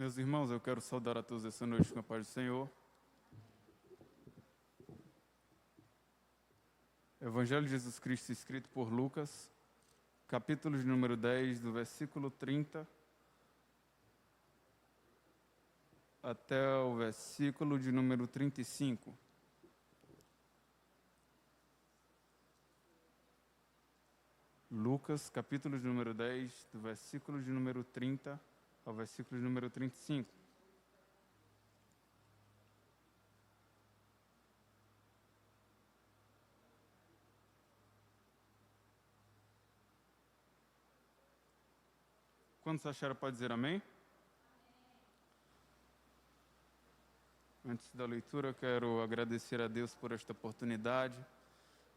Meus irmãos, eu quero saudar a todos essa noite com a paz do Senhor. Evangelho de Jesus Cristo, escrito por Lucas, capítulo de número 10, do versículo 30 até o versículo de número 35. Lucas, capítulo de número 10, do versículo de número 30 ao versículo de número 35. Quantos acharam, pode dizer amém? Antes da leitura, eu quero agradecer a Deus por esta oportunidade.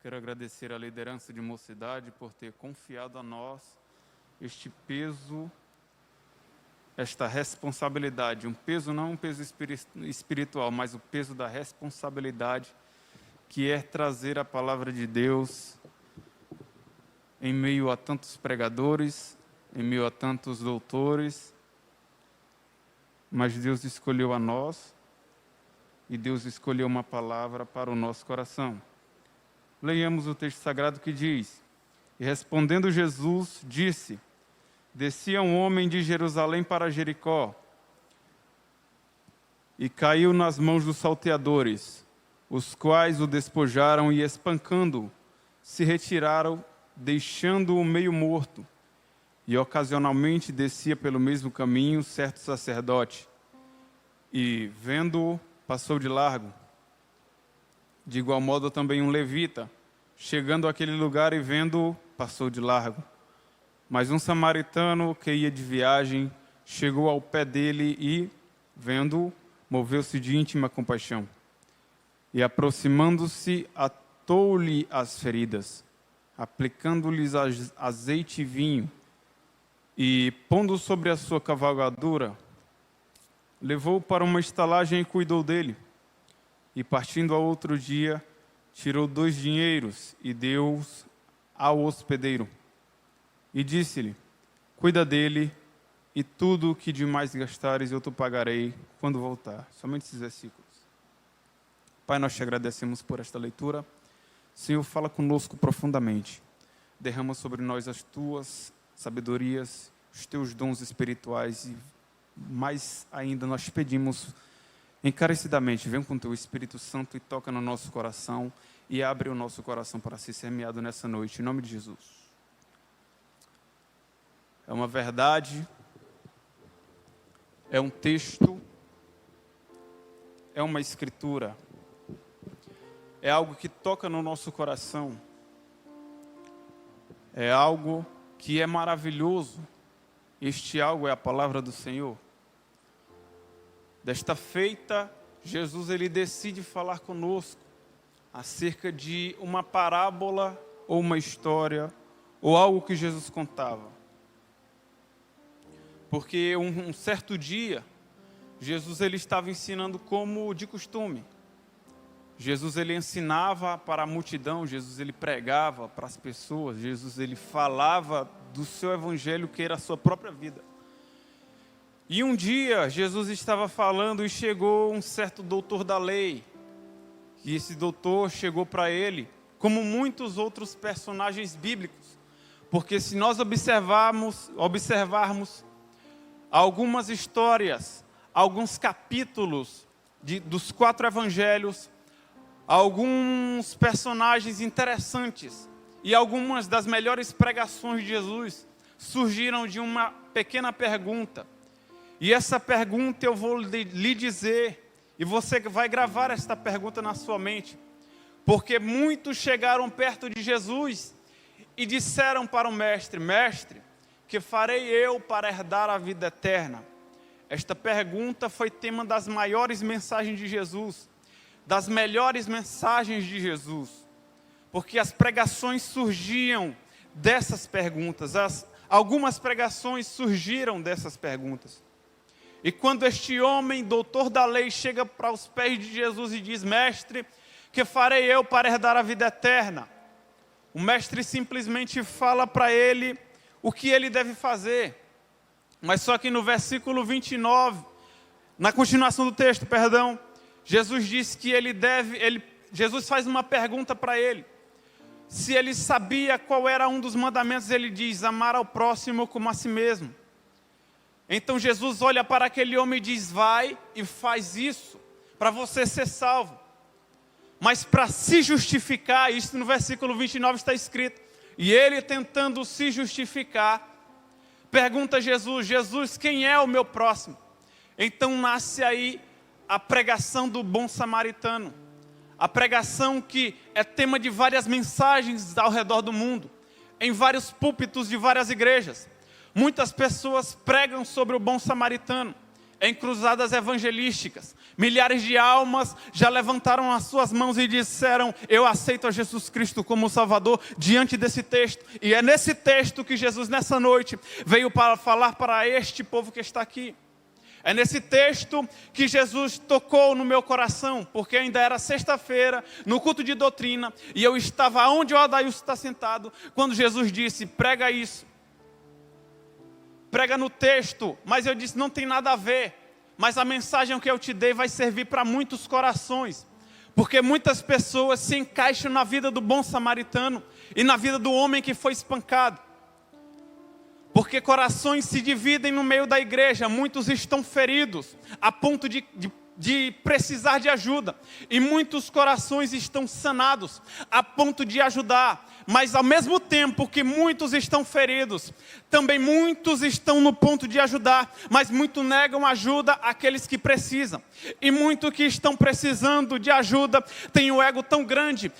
Quero agradecer à liderança de Mocidade por ter confiado a nós este peso, esta responsabilidade. Um peso, não um peso espiritual, mas o peso da responsabilidade, que é trazer a palavra de Deus em meio a tantos pregadores, em meio a tantos doutores. Mas Deus escolheu a nós e Deus escolheu uma palavra para o nosso coração. Leiamos o texto sagrado que diz: E respondendo Jesus, disse: Descia um homem de Jerusalém para Jericó e caiu nas mãos dos salteadores, os quais o despojaram e, espancando-o, se retiraram, deixando-o meio morto. E ocasionalmente descia pelo mesmo caminho certo sacerdote, e, vendo-o, passou de largo. De igual modo também um levita, chegando àquele lugar e vendo-o, passou de largo. Mas um samaritano que ia de viagem chegou ao pé dele e, vendo-o, moveu-se de íntima compaixão. E, aproximando-se, atou-lhe as feridas, aplicando-lhes azeite e vinho, e, pondo sobre a sua cavalgadura, levou-o para uma estalagem e cuidou dele. E, partindo ao outro dia, tirou 2 dinheiros e deu-os ao hospedeiro. E disse-lhe: Cuida dele, e tudo o que demais gastares eu te pagarei quando voltar. Somente esses versículos. Pai, nós te agradecemos por esta leitura. Senhor, fala conosco profundamente. Derrama sobre nós as tuas sabedorias, os teus dons espirituais, e mais ainda nós te pedimos encarecidamente, vem com teu Espírito Santo e toca no nosso coração e abre o nosso coração para ser semeado nessa noite, em nome de Jesus. É uma verdade, é um texto, é uma escritura, é algo que toca no nosso coração, é algo que é maravilhoso. Este algo é a palavra do Senhor. Desta feita, Jesus ele decide falar conosco acerca de uma parábola ou uma história ou algo que Jesus contava. Porque um certo dia, Jesus ele estava ensinando como de costume. Jesus ele ensinava para a multidão, Jesus ele pregava para as pessoas, Jesus ele falava do seu evangelho, que era a sua própria vida. E um dia Jesus estava falando e chegou um certo doutor da lei. E esse doutor chegou para ele, como muitos outros personagens bíblicos. Porque se nós observarmos algumas histórias, alguns capítulos dos 4 evangelhos, alguns personagens interessantes e algumas das melhores pregações de Jesus surgiram de uma pequena pergunta. E essa pergunta eu vou lhe dizer, e você vai gravar esta pergunta na sua mente, porque muitos chegaram perto de Jesus e disseram para o mestre: Mestre, que farei eu para herdar a vida eterna? Esta pergunta foi tema das maiores mensagens de Jesus, das melhores mensagens de Jesus, porque as pregações surgiam dessas perguntas, algumas pregações surgiram dessas perguntas. E quando este homem, doutor da lei, chega para os pés de Jesus e diz: Mestre, que farei eu para herdar a vida eterna? O mestre simplesmente fala para ele o que ele deve fazer. Mas só que no versículo 29, Na continuação do texto, Jesus diz que Jesus faz uma pergunta para ele. Se ele sabia qual era um dos mandamentos, ele diz: amar ao próximo como a si mesmo. Então Jesus olha para aquele homem e diz: vai e faz isso, para você ser salvo. Mas para se justificar, isso no versículo 29 está escrito, e ele tentando se justificar, pergunta a Jesus: Jesus, quem é o meu próximo? Então nasce aí a pregação do bom samaritano. A pregação que é tema de várias mensagens ao redor do mundo, em vários púlpitos de várias igrejas. Muitas pessoas pregam sobre o bom samaritano, em cruzadas evangelísticas. Milhares de almas já levantaram as suas mãos e disseram: eu aceito a Jesus Cristo como Salvador, diante desse texto. E é nesse texto que Jesus, nessa noite, veio para falar para este povo que está aqui. É nesse texto que Jesus tocou no meu coração, porque ainda era sexta-feira, no culto de doutrina, e eu estava onde o Adailson está sentado, quando Jesus disse: prega isso. Prega no texto, mas eu disse: não tem nada a ver. Mas a mensagem que eu te dei vai servir para muitos corações, porque muitas pessoas se encaixam na vida do bom samaritano e na vida do homem que foi espancado. Porque corações se dividem no meio da igreja, muitos estão feridos a ponto de precisar de ajuda, e muitos corações estão sanados a ponto de ajudar, mas ao mesmo tempo que muitos estão feridos, também muitos estão no ponto de ajudar, mas muitos negam ajuda àqueles que precisam, e muitos que estão precisando de ajuda têm o ego tão grande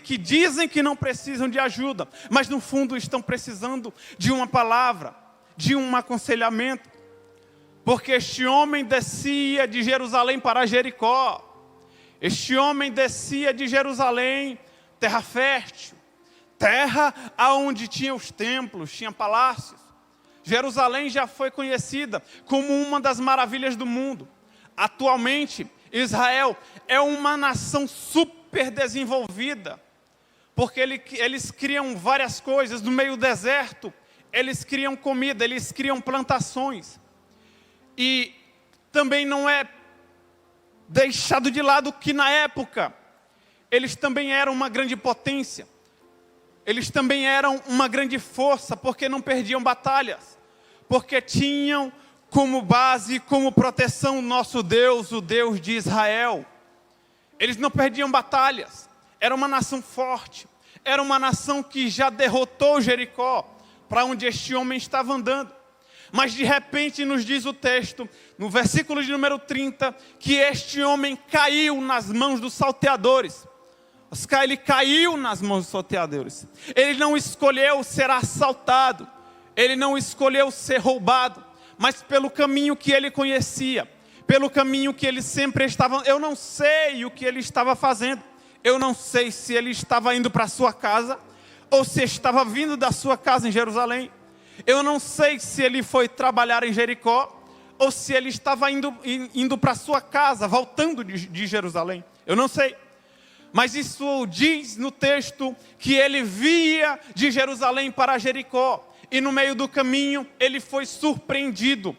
que dizem que não precisam de ajuda, mas no fundo estão precisando de uma palavra, de um aconselhamento. Porque este homem descia de Jerusalém para Jericó. Este homem descia de Jerusalém, terra fértil, terra onde tinha os templos, tinha palácios. Jerusalém já foi conhecida como uma das maravilhas do mundo. Atualmente, Israel é uma nação super desenvolvida, porque eles criam várias coisas no meio do deserto. Eles criam comida, eles criam plantações. E também não é deixado de lado que na época eles também eram uma grande potência. Eles também eram uma grande força, porque não perdiam batalhas. Porque tinham como base, como proteção, nosso Deus, o Deus de Israel. Eles não perdiam batalhas. Era uma nação forte. Era uma nação que já derrotou Jericó, para onde este homem estava andando. Mas de repente nos diz o texto, no versículo de número 30, que este homem caiu nas mãos dos salteadores. Ele caiu nas mãos dos salteadores. Ele não escolheu ser assaltado. Ele não escolheu ser roubado. Mas pelo caminho que ele conhecia, pelo caminho que ele sempre estava... Eu não sei o que ele estava fazendo. Eu não sei se ele estava indo para a sua casa, ou se estava vindo da sua casa em Jerusalém. Eu não sei se ele foi trabalhar em Jericó, ou se ele estava indo para sua casa, voltando de Jerusalém. Eu não sei. Mas isso diz no texto que ele via de Jerusalém para Jericó. E no meio do caminho ele foi surpreendido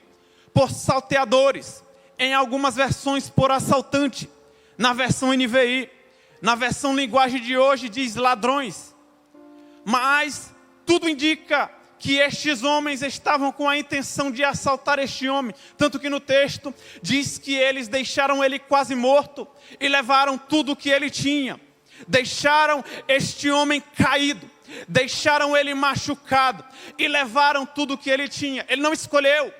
por salteadores. Em algumas versões por assaltante. Na versão NVI. Na versão linguagem de hoje diz ladrões. Mas tudo indica que estes homens estavam com a intenção de assaltar este homem. Tanto que no texto diz que eles deixaram ele quase morto e levaram tudo o que ele tinha. Deixaram este homem caído, deixaram ele machucado e levaram tudo o que ele tinha. Ele não escolheu,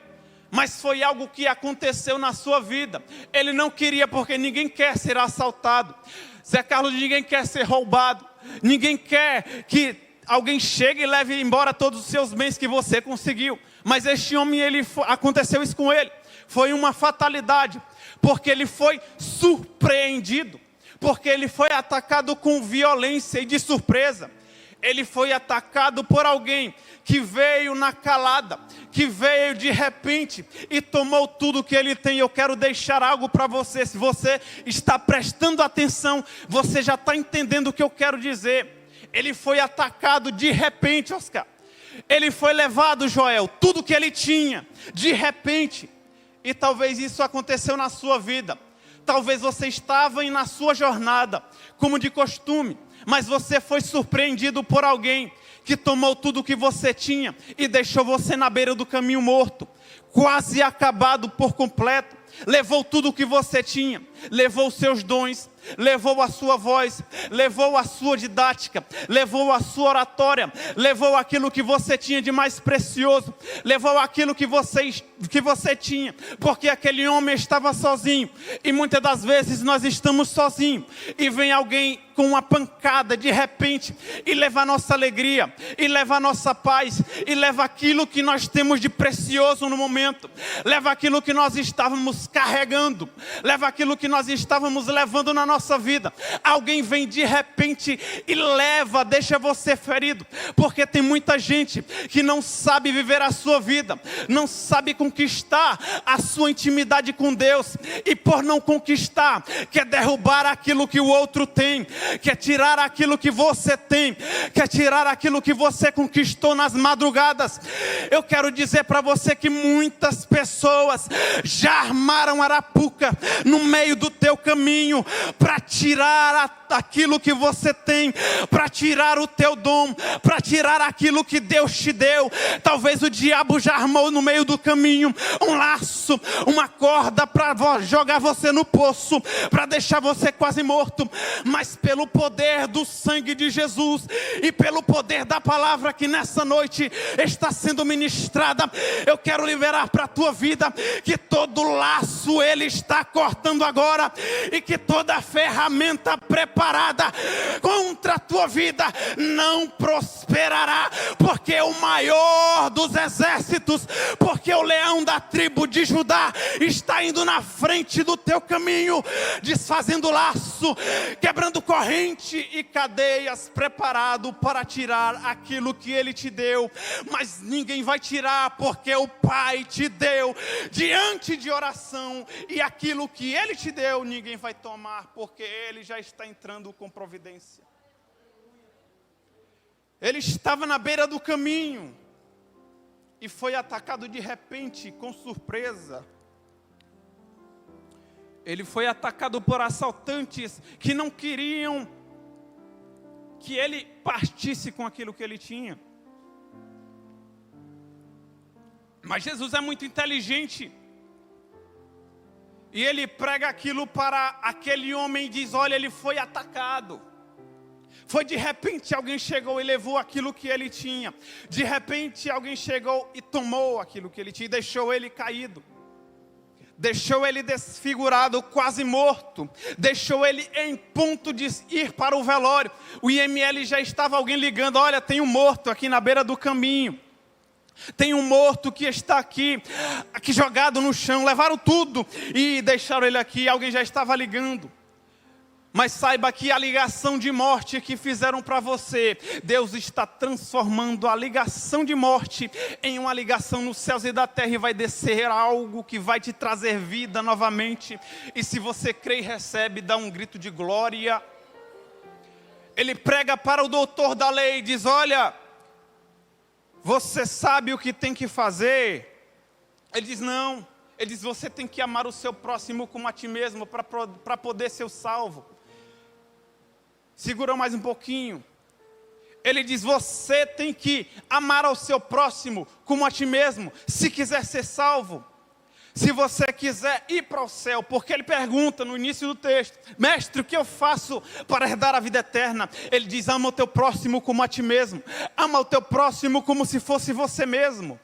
mas foi algo que aconteceu na sua vida. Ele não queria, porque ninguém quer ser assaltado. Zé Carlos, ninguém quer ser roubado. Ninguém quer que alguém chega e leve embora todos os seus bens que você conseguiu. Mas este homem, aconteceu isso com ele. Foi uma fatalidade. Porque ele foi surpreendido. Porque ele foi atacado com violência e de surpresa. Ele foi atacado por alguém que veio na calada. Que veio de repente e tomou tudo que ele tem. Eu quero deixar algo para você. Se você está prestando atenção, você já está entendendo o que eu quero dizer. Ele foi atacado de repente, Oscar. Ele foi levado, Joel, tudo que ele tinha, de repente. E talvez isso aconteceu na sua vida. Talvez você estava na sua jornada, como de costume, mas você foi surpreendido por alguém que tomou tudo o que você tinha e deixou você na beira do caminho morto, quase acabado por completo. Levou tudo o que você tinha, levou os seus dons, levou a sua voz, levou a sua didática, levou a sua oratória, levou aquilo que você tinha de mais precioso, levou aquilo que você tinha, porque aquele homem estava sozinho, e muitas das vezes nós estamos sozinhos, e vem alguém com uma pancada de repente, e leva a nossa alegria, e leva a nossa paz, e leva aquilo que nós temos de precioso no momento, leva aquilo que nós estávamos carregando, leva aquilo que nós estávamos levando na nossa vida. Alguém vem de repente e leva, deixa você ferido, porque tem muita gente que não sabe viver a sua vida, não sabe conquistar a sua intimidade com Deus, e por não conquistar, quer derrubar aquilo que o outro tem, quer tirar aquilo que você tem, quer tirar aquilo que você conquistou nas madrugadas. Eu quero dizer para você que muitas pessoas já armaram arapuca no meio do teu caminho para tirar aquilo que você tem, para tirar o teu dom, para tirar aquilo que Deus te deu. Talvez o diabo já armou no meio do caminho um laço, uma corda para jogar você no poço, para deixar você quase morto, mas pelo poder do sangue de Jesus e pelo poder da palavra que nessa noite está sendo ministrada, eu quero liberar para a tua vida que todo laço Ele está cortando agora, e que toda ferramenta preparada contra a tua vida não prosperará, porque o maior dos exércitos, porque o leão da tribo de Judá está indo na frente do teu caminho, desfazendo laço, quebrando corrente e cadeias, preparado para tirar aquilo que Ele te deu. Mas ninguém vai tirar, porque o Pai te deu diante de oração, e aquilo que Ele te deu ninguém vai tomar, porque Ele já está entrando com providência. Ele estava na beira do caminho e foi atacado de repente, com surpresa. Ele foi atacado por assaltantes que não queriam que ele partisse com aquilo que ele tinha. Mas Jesus é muito inteligente, e Ele prega aquilo para aquele homem e diz: olha, ele foi atacado. Foi de repente, alguém chegou e levou aquilo que ele tinha. De repente alguém chegou e tomou aquilo que ele tinha, e deixou ele caído, deixou ele desfigurado, quase morto, deixou ele em ponto de ir para o velório. O IML já estava alguém ligando: olha, tem um morto aqui na beira do caminho, tem um morto que está aqui jogado no chão. Levaram tudo e deixaram ele aqui. Alguém já estava ligando. Mas saiba que a ligação de morte que fizeram para você, Deus está transformando a ligação de morte em uma ligação nos céus e da terra, e vai descer algo que vai te trazer vida novamente. E se você crê e recebe, dá um grito de glória. Ele prega para o doutor da lei e diz: olha, você sabe o que tem que fazer? Ele diz: não. Ele diz: você tem que amar o seu próximo como a ti mesmo, para poder ser salvo. Segura mais um pouquinho. Ele diz: você tem que amar ao seu próximo como a ti mesmo, se quiser ser salvo, se você quiser ir para o céu. Porque ele pergunta no início do texto: mestre, o que eu faço para herdar a vida eterna? Ele diz: ama o teu próximo como a ti mesmo, ama o teu próximo como se fosse você mesmo.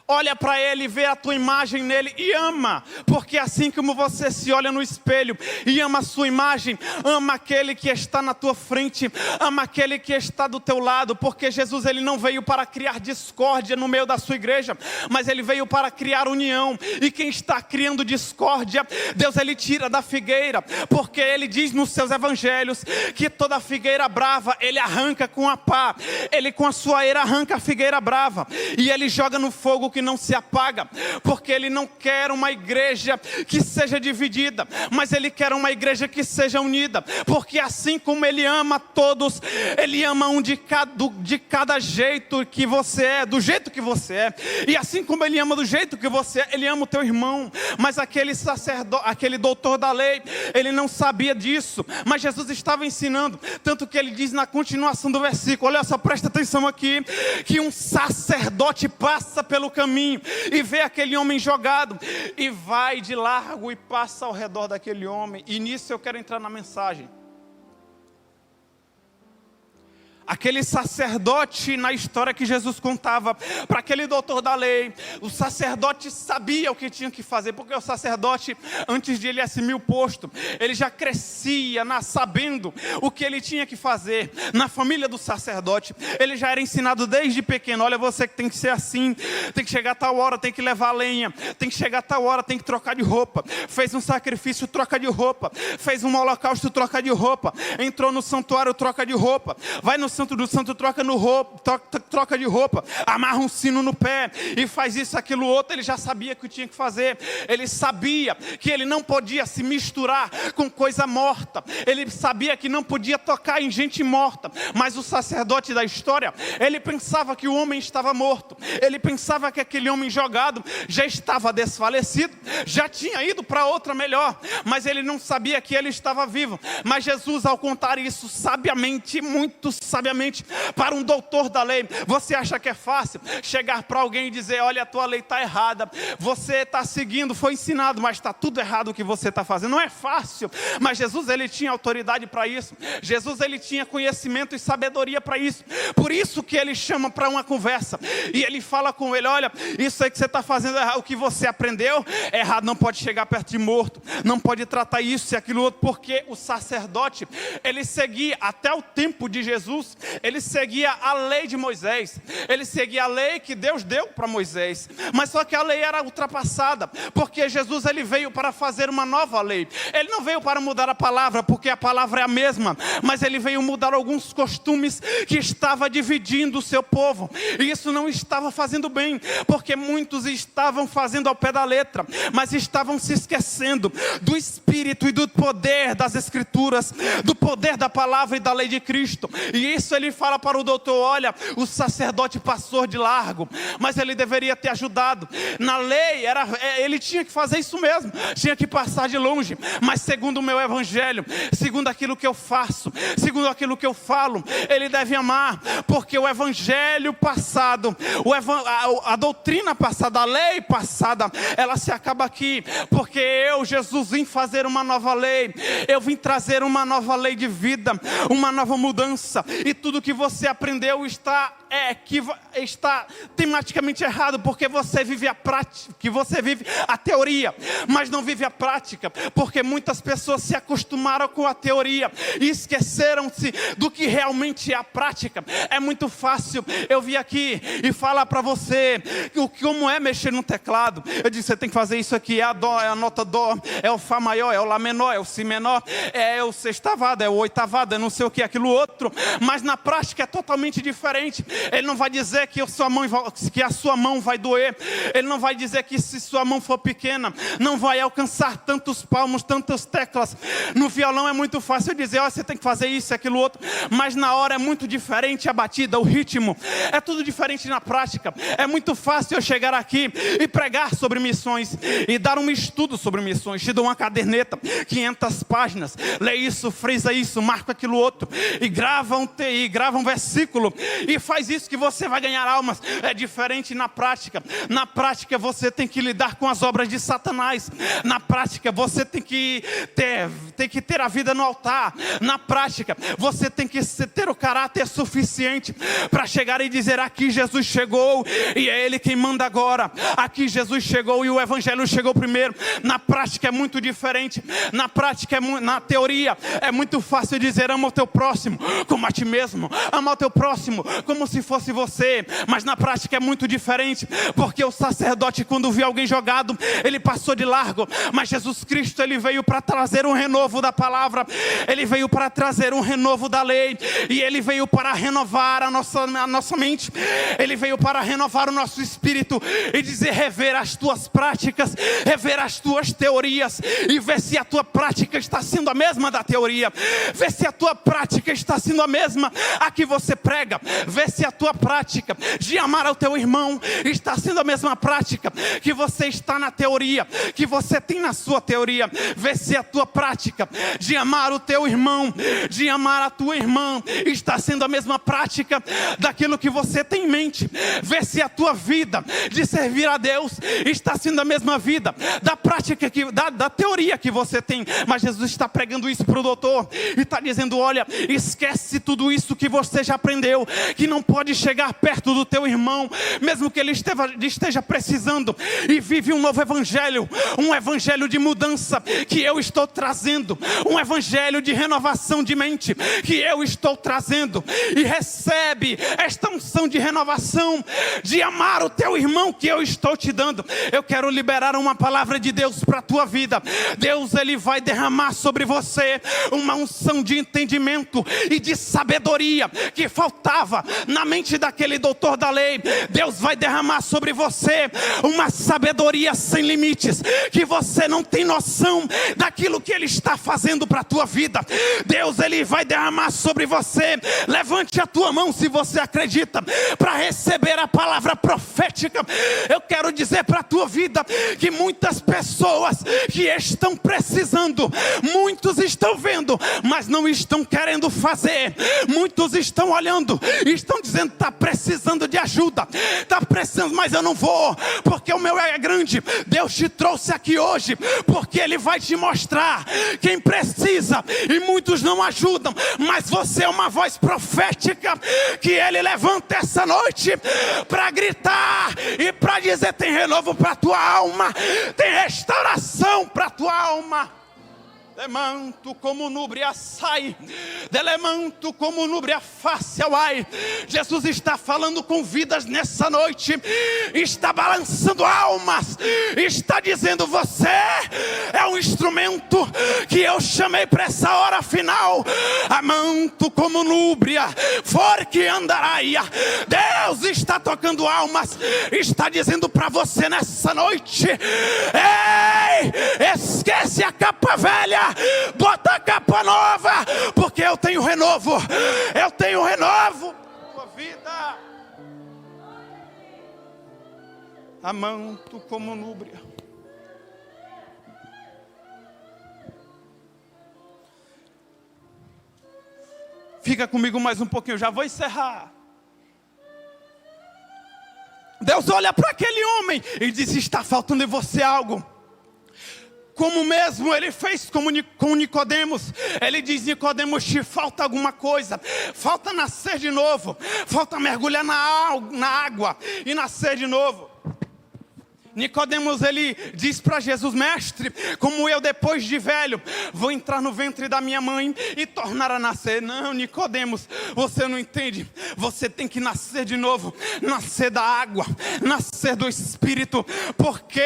Olha para ele, vê a tua imagem nele e ama, porque assim como você se olha no espelho e ama a sua imagem, ama aquele que está na tua frente, ama aquele que está do teu lado, porque Jesus, ele não veio para criar discórdia no meio da sua igreja, mas ele veio para criar união. E quem está criando discórdia, Deus, ele tira da figueira, porque ele diz nos seus evangelhos que toda figueira brava ele arranca com a pá, ele com a sua eira arranca a figueira brava e ele joga no fogo que não se apaga, porque Ele não quer uma igreja que seja dividida, mas Ele quer uma igreja que seja unida, porque assim como Ele ama todos, Ele ama um de cada jeito que você é, do jeito que você é, e assim como Ele ama do jeito que você é, Ele ama o teu irmão. Mas aquele sacerdote, aquele doutor da lei, ele não sabia disso, mas Jesus estava ensinando, tanto que ele diz na continuação do versículo, olha só, presta atenção aqui, que um sacerdote passa pelo caminho e vê aquele homem jogado, e vai de largo e passa ao redor daquele homem. E nisso eu quero entrar na mensagem. Aquele sacerdote, na história que Jesus contava para aquele doutor da lei, o sacerdote sabia o que tinha que fazer, porque o sacerdote, antes de ele assumir o posto, ele já crescia sabendo o que ele tinha que fazer. Na família do sacerdote, ele já era ensinado desde pequeno: olha, você que tem que ser assim, tem que chegar a tal hora, tem que levar lenha, tem que chegar a tal hora, tem que trocar de roupa. Fez um sacrifício, troca de roupa. Fez um holocausto, troca de roupa. Entrou no santuário, troca de roupa. Vai no santo do santo, troca de roupa, amarra um sino no pé e faz isso, aquilo, outro. Ele já sabia o que tinha que fazer. Ele sabia que ele não podia se misturar com coisa morta. Ele sabia que não podia tocar em gente morta. Mas o sacerdote da história, ele pensava que o homem estava morto. Ele pensava que aquele homem jogado já estava desfalecido, já tinha ido para outra melhor, mas ele não sabia que ele estava vivo. Mas Jesus, ao contar isso sabiamente, muito sabiamente, para um doutor da lei, você acha que é fácil chegar para alguém e dizer: olha, a tua lei está errada, você está seguindo, foi ensinado, mas está tudo errado o que você está fazendo? Não é fácil. Mas Jesus, ele tinha autoridade para isso. Jesus, ele tinha conhecimento e sabedoria para isso. Por isso que ele chama para uma conversa e ele fala com ele: olha, isso aí que você está fazendo é errado, o que você aprendeu é errado, não pode chegar perto de morto, não pode tratar isso e aquilo outro. Porque o sacerdote, ele seguia até o tempo de Jesus, ele seguia a lei de Moisés, ele seguia a lei que Deus deu para Moisés, mas só que a lei era ultrapassada, porque Jesus, ele veio para fazer uma nova lei. Ele não veio para mudar a palavra, porque a palavra é a mesma, mas ele veio mudar alguns costumes que estava dividindo o seu povo, e isso não estava fazendo bem, porque muitos estavam fazendo ao pé da letra, mas estavam se esquecendo do espírito e do poder das escrituras, do poder da palavra e da lei de Cristo. E isso ele fala para o doutor: olha, o sacerdote passou de largo, mas ele deveria ter ajudado. Na lei, ele tinha que fazer isso mesmo, tinha que passar de longe, mas segundo o meu evangelho, segundo aquilo que eu faço, segundo aquilo que eu falo, ele deve amar, porque o evangelho passado, a doutrina passada, a lei passada, ela se acaba aqui, porque eu, Jesus, vim fazer uma nova lei, eu vim trazer uma nova lei de vida, uma nova mudança. E tudo que você aprendeu está tematicamente errado, porque você vive a prática, que você vive a teoria, mas não vive a prática, porque muitas pessoas se acostumaram com a teoria e esqueceram-se do que realmente é a prática. É muito fácil eu vir aqui e falar para você como é mexer no teclado. Eu disse: você tem que fazer isso aqui, é a dó, é a nota dó, é o fá maior, é o lá menor, é o si menor, é o sextavado, é o oitavado, é não sei o que, aquilo outro. Mas na prática é totalmente diferente. Ele não vai dizer que a sua mão vai doer. Ele não vai dizer que se sua mão for pequena, não vai alcançar tantos palmos, tantas teclas. No violão é muito fácil dizer: ó, você tem que fazer isso e aquilo outro. Mas na hora é muito diferente a batida, o ritmo. É tudo diferente na prática. É muito fácil eu chegar aqui e pregar sobre missões e dar um estudo sobre missões. Te dou uma caderneta, 500 páginas. Lê isso, frisa isso, marca aquilo outro. E grava um versículo e faz isso que você vai ganhar almas. É diferente na prática. Na prática você tem que lidar com as obras de Satanás. Na prática você tem que ter a vida no altar. Na prática você tem que ter o caráter suficiente para chegar e dizer: aqui Jesus chegou e é Ele quem manda agora. Aqui Jesus chegou e o evangelho chegou primeiro. Na prática é muito diferente. Na prática, na teoria, é muito fácil dizer: ama o teu próximo como a ti mesmo. Ama o teu próximo como se fosse você. Mas na prática é muito diferente, porque o sacerdote, quando viu alguém jogado, ele passou de largo. Mas Jesus Cristo, ele veio para trazer um renovo renovo da palavra, Ele veio para trazer um renovo da lei, e Ele veio para renovar a nossa mente, Ele veio para renovar o nosso espírito, e dizer: rever as tuas práticas, rever as tuas teorias, e ver se a tua prática está sendo a mesma da teoria, ver se a tua prática está sendo a mesma a que você prega, ver se a tua prática de amar ao teu irmão está sendo a mesma prática que você está na teoria, que você tem na sua teoria, ver se a tua prática de amar o teu irmão, de amar a tua irmã, está sendo a mesma prática daquilo que você tem em mente, ver se a tua vida de servir a Deus está sendo a mesma vida da prática, da teoria que você tem. Mas Jesus está pregando isso para o doutor, e está dizendo: olha, esquece tudo isso que você já aprendeu, que não pode chegar perto do teu irmão, mesmo que ele esteja precisando, e vive um novo evangelho, um evangelho de mudança que eu estou trazendo, um evangelho de renovação de mente que eu estou trazendo, e recebe esta unção de renovação, de amar o teu irmão que eu estou te dando. Eu quero liberar uma palavra de Deus para a tua vida. Deus, Ele vai derramar sobre você uma unção de entendimento e de sabedoria que faltava na mente daquele doutor da lei. Deus vai derramar sobre você uma sabedoria sem limites, que você não tem noção daquilo que Ele está fazendo para a tua vida. Deus, Ele vai derramar sobre você. Levante a tua mão se você acredita, para receber a palavra profética. Eu quero dizer para a tua vida que muitas pessoas que estão precisando, muitos estão vendo, mas não estão querendo fazer. Muitos estão olhando e estão dizendo: está precisando de ajuda, está precisando, mas eu não vou, porque o meu é grande. Deus te trouxe aqui hoje porque Ele vai te mostrar quem precisa, e muitos não ajudam, mas você é uma voz profética que Ele levanta essa noite para gritar e para dizer: tem renovo para a tua alma, tem restauração para a tua alma. Demanto como núbria sai, delemanto como núbria face ao ai. Jesus está falando com vidas nessa noite, está balançando almas, está dizendo: você é um instrumento que eu chamei para essa hora final. Amanto como núbria, for que andaraia. Deus está tocando almas, está dizendo para você nessa noite: ei, esquece a capa velha, bota a capa nova, porque eu tenho renovo. Eu tenho renovo na tua vida. Amanto como núbria. Fica comigo mais um pouquinho, eu já vou encerrar. Deus olha para aquele homem e diz: está faltando em você algo. Como mesmo Ele fez com Nicodemos. Ele diz: Nicodemos, te falta alguma coisa, falta nascer de novo, falta mergulhar na água e nascer de novo. Nicodemos, ele diz para Jesus: mestre, como eu depois de velho vou entrar no ventre da minha mãe e tornar a nascer? Não, Nicodemos, você não entende. Você tem que nascer de novo, nascer da água, nascer do Espírito, porque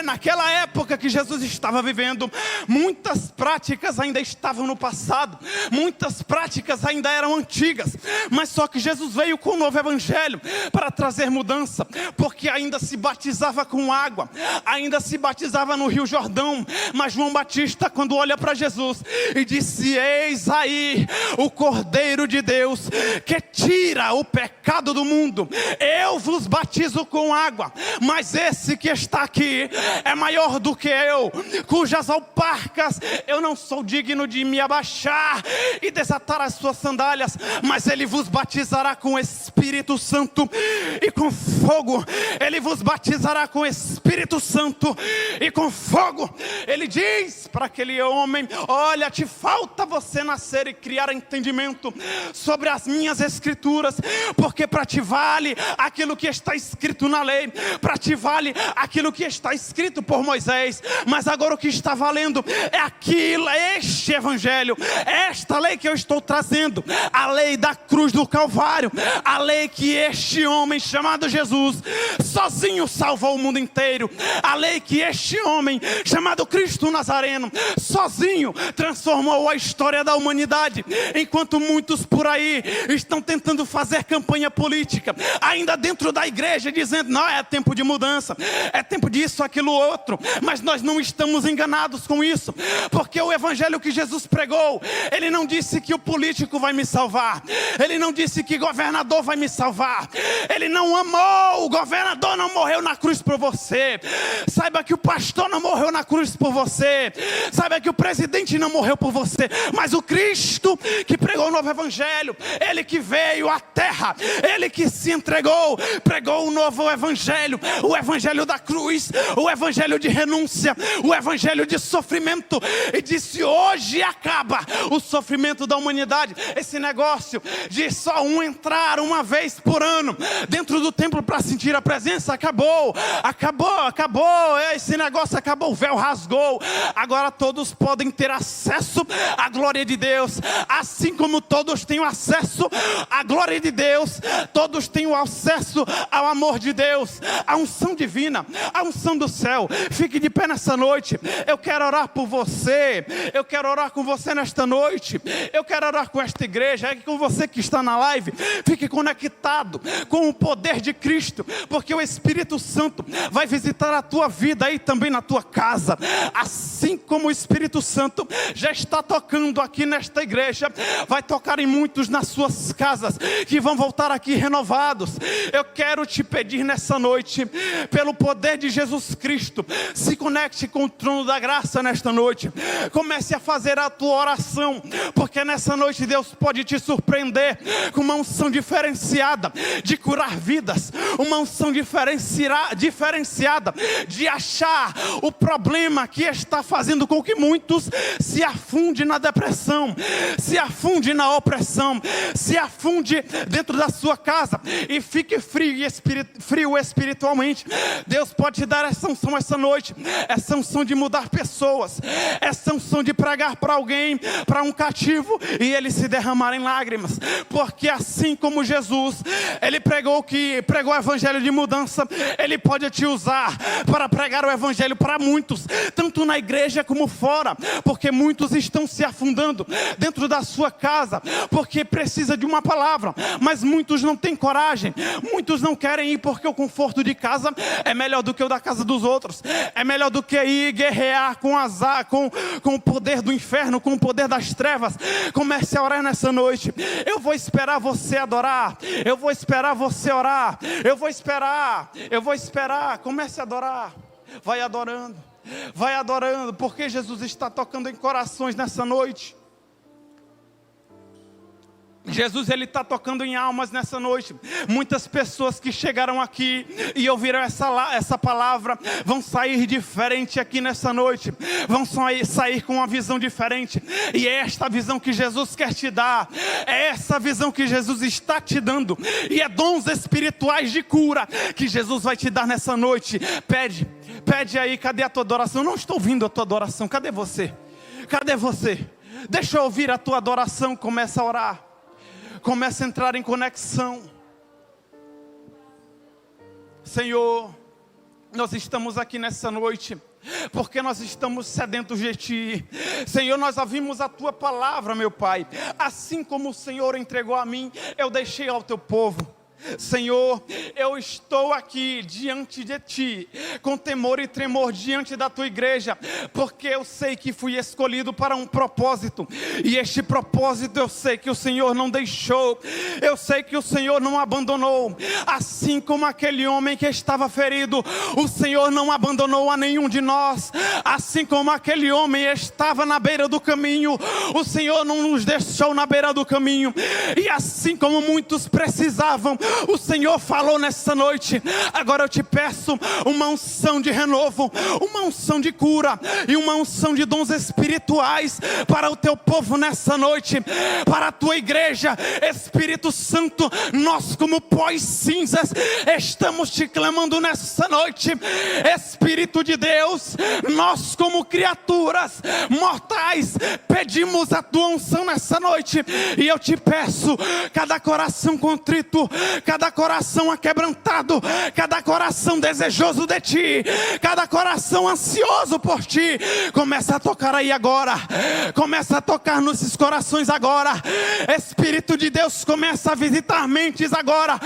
naquela época que Jesus estava vivendo, muitas práticas ainda estavam no passado, muitas práticas ainda eram antigas, mas só que Jesus veio com um novo evangelho para trazer mudança, porque ainda se batizava com água, ainda se batizava no Rio Jordão. Mas João Batista, quando olha para Jesus e disse: eis aí o Cordeiro de Deus que tira o pecado do mundo. Eu vos batizo com água, mas esse que está aqui é maior do que eu, cujas alparcas eu não sou digno de me abaixar e desatar as suas sandálias, mas Ele vos batizará com Espírito Santo e com fogo. Ele vos batizará com Espírito Santo e com fogo. Ele diz para aquele homem: olha, te falta você nascer e criar entendimento sobre as minhas escrituras, porque para ti vale aquilo que está escrito na lei, para ti vale aquilo que está escrito por Moisés, mas agora o que está valendo é aquilo, é este evangelho, é esta lei que eu estou trazendo, a lei da cruz do Calvário, a lei que este homem chamou chamado Jesus, sozinho salvou o mundo inteiro. A lei que este homem, chamado Cristo Nazareno, sozinho transformou a história da humanidade. Enquanto muitos por aí estão tentando fazer campanha política, ainda dentro da igreja, dizendo, não, é tempo de mudança, é tempo disso, aquilo, outro. Mas nós não estamos enganados com isso, porque o evangelho que Jesus pregou, ele não disse que o político vai me salvar, ele não disse que governador vai me salvar, ele não amou, o governador não morreu na cruz por você, saiba que o pastor não morreu na cruz por você, saiba que o presidente não morreu por você, mas o Cristo que pregou o novo evangelho, ele que veio à terra, ele que se entregou, pregou o novo evangelho, o evangelho da cruz, o evangelho de renúncia, o evangelho de sofrimento, e disse, hoje acaba o sofrimento da humanidade. Esse negócio de só um entrar uma vez por ano dentro do templo para sentir a presença, acabou, esse negócio acabou, o véu rasgou, agora todos podem ter acesso à glória de Deus, assim como todos têm acesso à glória de Deus, todos têm o acesso ao amor de Deus, à unção divina, à unção do céu. Fique de pé nessa noite, eu quero orar por você, eu quero orar com você nesta noite, eu quero orar com esta igreja, com você que está na live, fique conectado com o poder de Cristo, porque o Espírito Santo vai visitar a tua vida e também na tua casa, assim como o Espírito Santo já está tocando aqui nesta igreja, vai tocar em muitos nas suas casas, que vão voltar aqui renovados. Eu quero te pedir nessa noite, pelo poder de Jesus Cristo, se conecte com o trono da graça nesta noite, comece a fazer a tua oração, porque nessa noite Deus pode te surpreender com uma unção diferenciada de curar vidas, uma unção diferenciada de achar o problema que está fazendo com que muitos se afundem na depressão, se afundem na opressão, se afunde dentro da sua casa e fique frio espiritualmente. Deus pode te dar essa unção essa noite, essa unção de mudar pessoas, essa unção de pregar para alguém, para um cativo, e ele se derramar em lágrimas, porque assim como Jesus, ele pregou o evangelho de mudança, ele pode te usar para pregar o evangelho para muitos, tanto na igreja como fora, porque muitos estão se afundando dentro da sua casa, porque precisa de uma palavra, mas muitos não têm coragem, muitos não querem ir, porque o conforto de casa é melhor do que o da casa dos outros, é melhor do que ir guerrear com o poder do inferno, com o poder das trevas. Comece a orar nessa noite. Eu vou esperar você adorar, eu vou esperar você orar, eu vou esperar, comece a adorar, vai adorando, porque Jesus está tocando em corações nessa noite. Jesus, ele está tocando em almas nessa noite. Muitas pessoas que chegaram aqui e ouviram essa palavra vão sair diferente aqui nessa noite, vão sair com uma visão diferente, e é esta visão que Jesus quer te dar, é essa visão que Jesus está te dando, e é dons espirituais de cura que Jesus vai te dar nessa noite. Pede aí, cadê a tua adoração? Eu não estou ouvindo a tua adoração, cadê você? Deixa eu ouvir a tua adoração. Começa a orar, começa a entrar em conexão. Senhor, nós estamos aqui nessa noite porque nós estamos sedentos de Ti. Senhor, nós ouvimos a Tua palavra, meu Pai. Assim como o Senhor entregou a mim, eu deixei ao Teu povo. Senhor, eu estou aqui diante de Ti, com temor e tremor diante da Tua igreja, porque eu sei que fui escolhido para um propósito, e este propósito eu sei que o Senhor não deixou, eu sei que o Senhor não abandonou. Assim como aquele homem que estava ferido, o Senhor não abandonou a nenhum de nós. Assim como aquele homem estava na beira do caminho, o Senhor não nos deixou na beira do caminho. E assim como muitos precisavam, o Senhor falou nessa noite. Agora eu te peço uma unção de renovo, uma unção de cura e uma unção de dons espirituais para o teu povo nessa noite, para a tua igreja. Espírito Santo, nós como pós cinzas estamos te clamando nessa noite. Espírito de Deus, nós como criaturas mortais pedimos a tua unção nessa noite. E eu te peço, cada coração contrito, cada coração aquebrantado, cada coração desejoso de Ti, cada coração ansioso por Ti, começa a tocar aí agora, começa a tocar nesses corações agora. Espírito de Deus, começa a visitar mentes agora,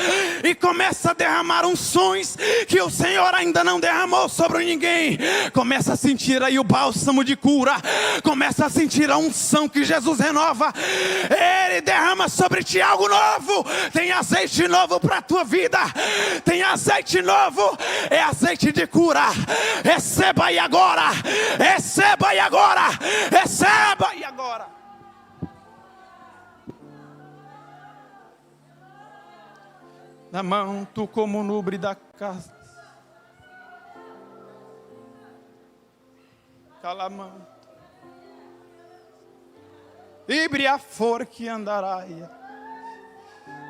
e começa a derramar unções que o Senhor ainda não derramou sobre ninguém. Começa a sentir aí o bálsamo de cura, começa a sentir a unção que Jesus renova. Ele derrama sobre ti algo novo. Tem azeite novo para a tua vida, tem azeite novo, é azeite de cura. Receba aí agora, receba aí agora, receba aí agora. Na mão tu como nubre da casa, calamão, ibria for que andaraia,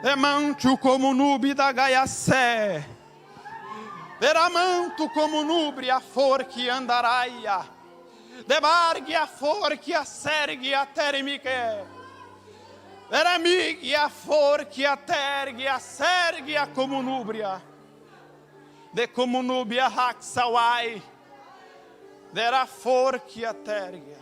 demanto como nube da gaiacé, deramanto como nubre a for que andaraia, debargue a for que a sergue a termique, deramig a for que a tergue a sergue a como núbria, de como núbia haxawai, dera for que a tergue.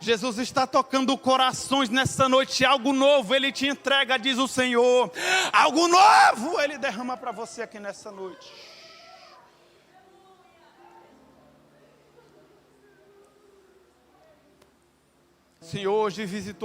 Jesus está tocando corações nessa noite, algo novo Ele te entrega, diz o Senhor. Algo novo Ele derrama para você aqui nessa noite. Senhor, hoje visitou